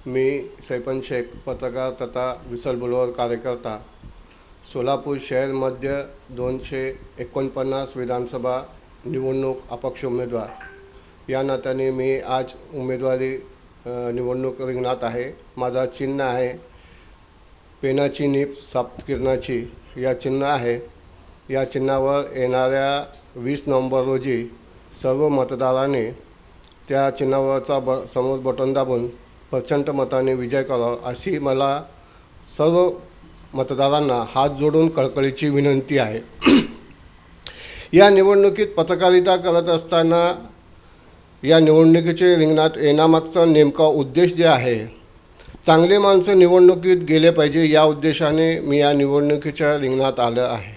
मी siphon Shaikh, पत्रकार तथा whistle बुलवर कार्यकर्ता, सोलापूर शहर मध्य 249 विधानसभा निवडणूक अपक्ष उमेदवार या नात्याने मी आज उमेदवारी निवडणूक रिंगणात आहे। माझा चिन्ह आहे पेनाची नीप सप्तकिरणाची या चिन्ह आहे। या चिन्हावर येणाऱ्या 20 नोव्हेंबर रोजी सर्व मतदारांनी त्या चिन्हावरचा समोर बटन दाबून प्रचंड मताने विजय करावा अशी मला सर्व मतदारांना हात जोडून कळकळीची विनंती आहे। या निवडणुकीत पत्रकारिता करत असताना या निवडणुकीचे रिंगणात येण्यामागचा नेमका उद्देश जे आहे, चांगले माणसं निवडणुकीत गेले पाहिजे या उद्देशाने मी या निवडणुकीच्या रिंगणात आलं आहे।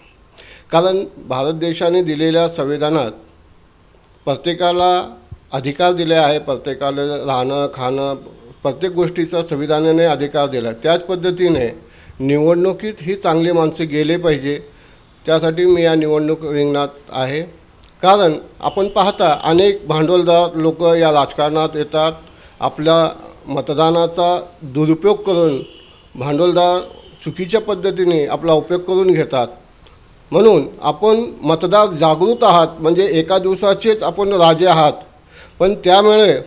कारण भारत देशाने दिलेल्या संविधानात प्रत्येकाला अधिकार दिले आहे, प्रत्येकाला राहणं खाणं प्रत्येक गोष्टीचा संविधानाने अधिकार दिला। त्याच पद्धतीने निवडणुकीत ही चांगली माणसं गेले पाहिजे, त्यासाठी मी या निवडणूक रिंगणात आहे। कारण आपण पाहता अनेक भांडवलदार लोक या राजकारणात येतात, आपल्या मतदानाचा दुरुपयोग करून भांडवलदार चुकीच्या पद्धतीने आपला उपयोग करून घेतात। म्हणून आपण मतदार जागृत आहात, म्हणजे एका दिवसाचेच आपण राजे आहात, पण त्यामुळे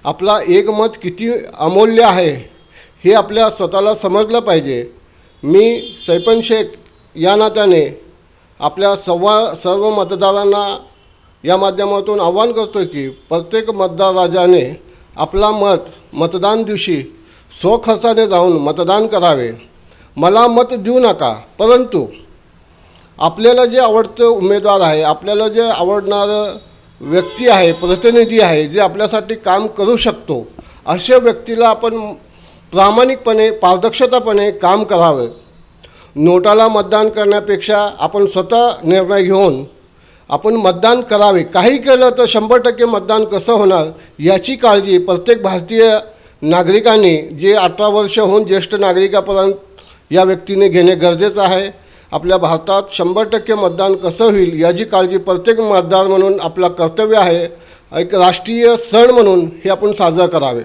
आपला एक मत किती अमूल्य आहे हे आपल्या स्वतःला समजलं पाहिजे। मी सैफन शेख या नात्याने आपल्या सर्व मतदारांना या माध्यमातून आवाहन करतो की प्रत्येक मतदार राजाने आपला मतदान दिवशी स्वखर्चाने जाऊन मतदान करावे। मला मत देऊ नका, परंतु आपल्याला जे आवडतं उमेदवार आहे, आपल्याला जे आवडणारं व्यक्ती आहे, प्रतिनिधी आहे, जे आपल्यासाठी काम करू शकतो, अशा व्यक्तीला आपण प्रामाणिकपणे पारदर्शकपणे काम करावे। नोटाला मतदान करण्यापेक्षा आपण स्वतः निर्णय घेऊन आपण मतदान करावे। काही केलं तर 100% मतदान कसं होणार याची काळजी प्रत्येक भारतीय नागरिकांनी, जे 18 वर्ष होऊन ज्येष्ठ नागरिकापर्यंत या व्यक्तीने घेणे गरजेचं आहे। आपल्या भारतात 100% मतदान कसं होईल याची काळजी प्रत्येक मतदार म्हणून आपला कर्तव्य आहे। एक राष्ट्रीय सण म्हणून हे आपण साजरा करावे।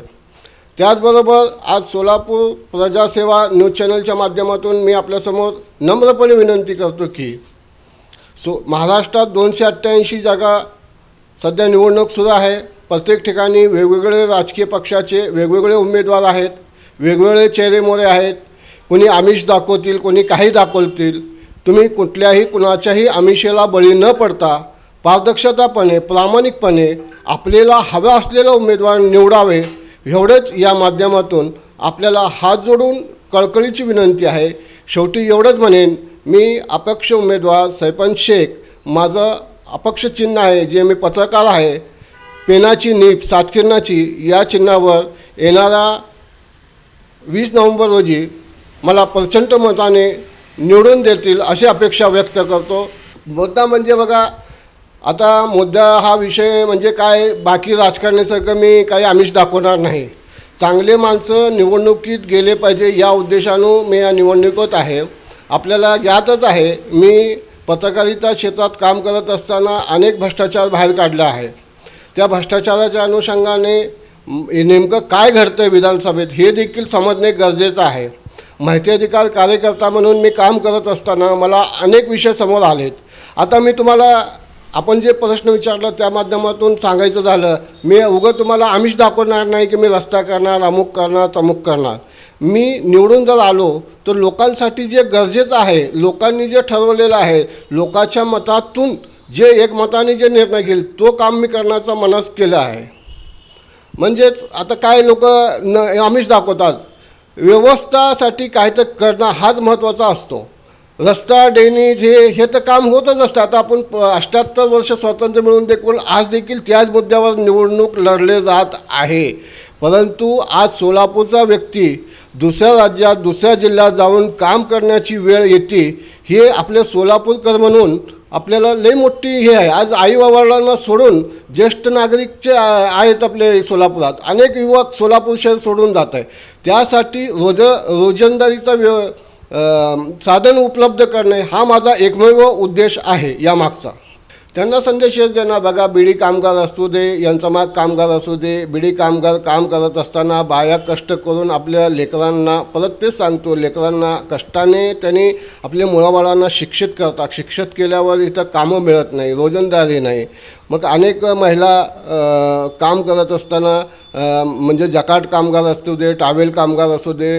त्याचबरोबर आज सोलापूर प्रजासेवा न्यूज चॅनलच्या माध्यमातून मी आपल्यासमोर नम्रपणे विनंती करतो की महाराष्ट्रात 288 जागा सध्या निवडणूक सुरू आहे। प्रत्येक ठिकाणी वेगवेगळे राजकीय पक्षाचे वेगवेगळे उमेदवार आहेत, वेगवेगळे चेहरेमोहरे आहेत। कोणी आमिष दाखवतील, कोणी काही दाखवतील। तुम्ही कुठल्याही कुणाच्याही आमिषाला बळी न पडता पारदर्शकपणे प्रामाणिकपणे आपल्याला हवा असलेला उमेदवार निवडावे, एवढंच या माध्यमातून आपल्याला हात जोडून कळकळीची विनंती आहे। शेवटी एवढंच म्हणेन, मी अपक्ष उमेदवार सैफन शेख, माझं अपक्ष चिन्ह आहे, जे मी पत्रकार आहे, पेनाची नीप सातकिरणाची या चिन्हावर येणारा 20 नोव्हेंबर रोजी मला प्रचंड मताने निवडून देतील अशी अपेक्षा व्यक्त करतो। मुद्दा म्हणजे बघा, आता मुद्दा हा विषय म्हणजे काय, बाकी राजकारणासारखं मी काही आमिष दाखवणार नाही। चांगले माणसं निवडणुकीत गेले पाहिजे या उद्देशानं मी या निवडणुकीत आहे। आपल्याला ज्ञातच आहे, मी पत्रकारिता क्षेत्रात काम करत असताना अनेक भ्रष्टाचार बाहेर काढला आहे। त्या भ्रष्टाचाराच्या अनुषंगाने नेमकं काय घडतं विधानसभेत हे देखील समजणे गरजेचं आहे। माहिती अधिकार कार्यकर्ता म्हणून मी काम करत असताना मला अनेक विषय समोर आलेत। आता मी तुम्हाला आपण जे प्रश्न विचारला त्या माध्यमातून सांगायचं झालं, मी उगाच तुम्हाला आमिष दाखवणार नाही की मी रस्ता करणार, अमुक करणार, तमुक करणार। मी निवडून जर आलो तर लोकांसाठी जे गरजेचं आहे, लोकांनी जे ठरवलेलं आहे, लोकांच्या मतातून जे एकमताने जे निर्णय घेईल तो काम मी करण्याचा मनस केलं आहे। म्हणजेच आता काय लोक आमिष दाखवतात, व्यवस्थासाठी काय तर करणं हाच महत्त्वाचा असतो। रस्ता ड्रेनेज हे तर काम होतच असतं। आता आपण 78 वर्ष स्वातंत्र्य मिळून देखील आज देखील त्याच मुद्द्यावर निवडणूक लढले जात आहे। परंतु आज सोलापूरचा व्यक्ती दुसऱ्या राज्यात दुसऱ्या जिल्ह्यात जाऊन काम करण्याची वेळ येते, हे आपले सोलापूरकर म्हणून आपल्याला लई मोठी हे आहे। आज आईबाबांना सोडून ज्येष्ठ नागरिकचे आहेत आपले सोलापुरात, अनेक युवक सोलापूर शहर सोडून जात आहे। त्यासाठी रोजंदारीचा साधन उपलब्ध करणे हा माझा एकमेव उद्देश आहे यामागचा। त्यांना संदेश हेच देणार, बघा बीडी कामगार असू दे, यंत्रमाग कामगार असू दे, बीडी कामगार काम करत असताना बाया कष्ट करून आपल्या लेकरांना, परत तेच सांगतो, लेकरांना कष्टाने त्यांनी आपल्या मुलाबाळांना शिक्षित करतात. शिक्षित केल्यावर इथं कामं मिळत नाही, रोजंदारी नाही. मग अनेक महिला काम करत असताना म्हणजे जकाट कामगार असू दे, टावेल कामगार असू दे,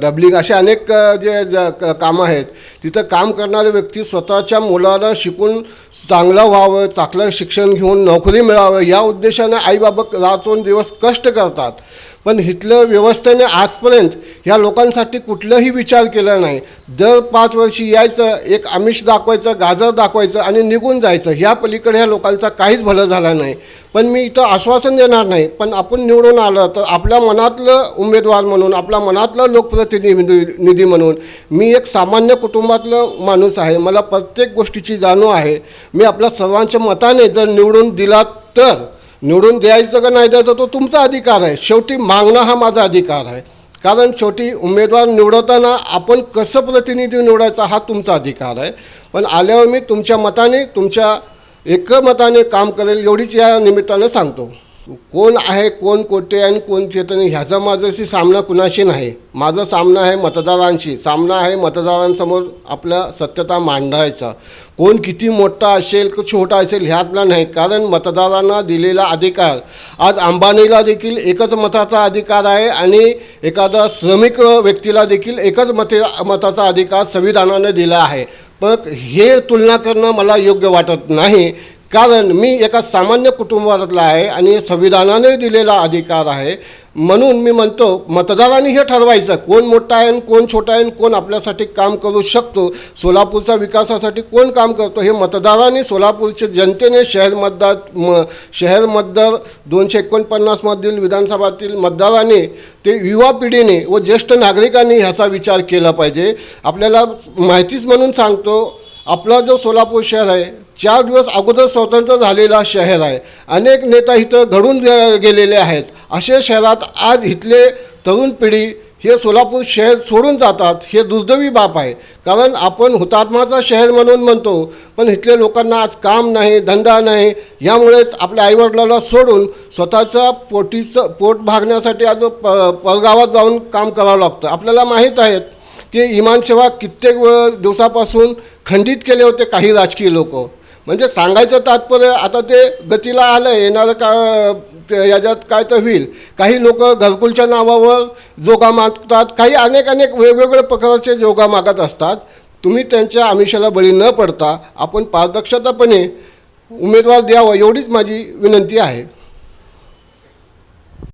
डबलिंग असे अनेक कामं आहेत. तिथं काम करणारे व्यक्ती स्वतःच्या मुलाला शिकून चांगलं व्हावं, चांगलं शिक्षण घेऊन नोकरी मिळावं या उद्देशाने आईबाबा रात्रंदिवस कष्ट करतात. पण इथलं व्यवस्थेने आजपर्यंत ह्या लोकांसाठी कुठलाही विचार केला नाही. दर 5 वर्षी यायचं, एक आमिष दाखवायचं, गाजर दाखवायचं आणि निघून जायचं. ह्या पलीकडे ह्या लोकांचा काहीच भलं झालं नाही. पण मी इथं आश्वासन देणार नाही, पण आपण निवडून आलं तर आपल्या मनातलं उमेदवार म्हणून, आपल्या मनातलं लोकप्रतिनिधी म्हणून, मी एक सामान्य कुटुंबातलं माणूस आहे. मला प्रत्येक गोष्टीची जाणीव आहे. मी आपल्या सर्वांच्या मताने जर निवडून दिला तर, निवडून द्यायचं का नाही द्यायचं तो तुमचा अधिकार आहे. शेवटी मागणं हा माझा अधिकार आहे. कारण शेवटी उमेदवार निवडताना आपण कसं प्रतिनिधी निवडायचा हा तुमचा अधिकार आहे. पण आल्यावर मी तुमच्या मताने, तुमच्या एकमताने काम करेल एवढीच या निमित्तानं सांगतो. कोण आहे, कोण कोठे आणि कोण तिथं नाही ह्याचा माझ्याशी सामना कुणाशी नाही. माझा सामना आहे मतदारांशी. सामना आहे मतदारांसमोर आपला सत्यता मांडायचा. कोण किती मोठा असेल की छोटा असेल ह्यातला नाही. कारण मतदारांना दिलेला अधिकार, आज अंबानीला देखील एकच मताचा अधिकार आहे आणि एखादा श्रमिक व्यक्तीला देखील एकच मताचा अधिकार संविधानाने दिला आहे. पण हे तुलना करणं मला योग्य वाटत नाही. कारण मी एका सामान्य कुटुंबातला आहे आणि संविधानाने दिलेला अधिकार आहे. म्हणून मी म्हणतो मतदारांनी हे ठरवायचं कोण मोठा आहे आणि कोण छोटा आहे आणि कोण आपल्यासाठी काम करू शकतो, सोलापूरच्या विकासासाठी कोण काम करतो हे मतदारांनी, सोलापूरच्या जनतेने, शहर मतदार 249मधील विधानसभातील मतदारांनी, ते युवा पिढीने व ज्येष्ठ नागरिकांनी ह्याचा विचार केला पाहिजे. आपल्याला माहितीच म्हणून सांगतो, आपला जो सोलापूर शहर आहे 4 दिवस अगोदर स्वतंत्र झालेला शहर आहे. अनेक नेता इथं घडून गेलेले आहेत. अशा शहरात आज इथले तरुण पिढी हे सोलापूर शहर सोडून जातात. हे दुर्दैवी बाब आहे. कारण आपण हुतात्माचा शहर म्हणून म्हणतो, पण इथल्या लोकांना आज काम नाही, धंदा नाही. यामुळेच आपल्या आईवडिलाला सोडून स्वतःच्या पोट भागण्यासाठी आज परगावात जाऊन काम करावं लागतं. आपल्याला माहीत आहे की इमान सेवा कित्येक दिवसापासून खंडित केले होते काही राजकीय लोक. म्हणजे सांगायचं तात्पर्य आता ते गतीला आलं. येणारं का याच्यात काय तर होईल. काही लोक घरकुलच्या नावावर जोगा मागतात, काही अनेक वेगवेगळ्या प्रकारचे जोगा मागत असतात. तुम्ही त्यांच्या आमिषाला बळी न पडता आपण पारदर्शकपणे उमेदवार द्यावं एवढीच माझी विनंती आहे.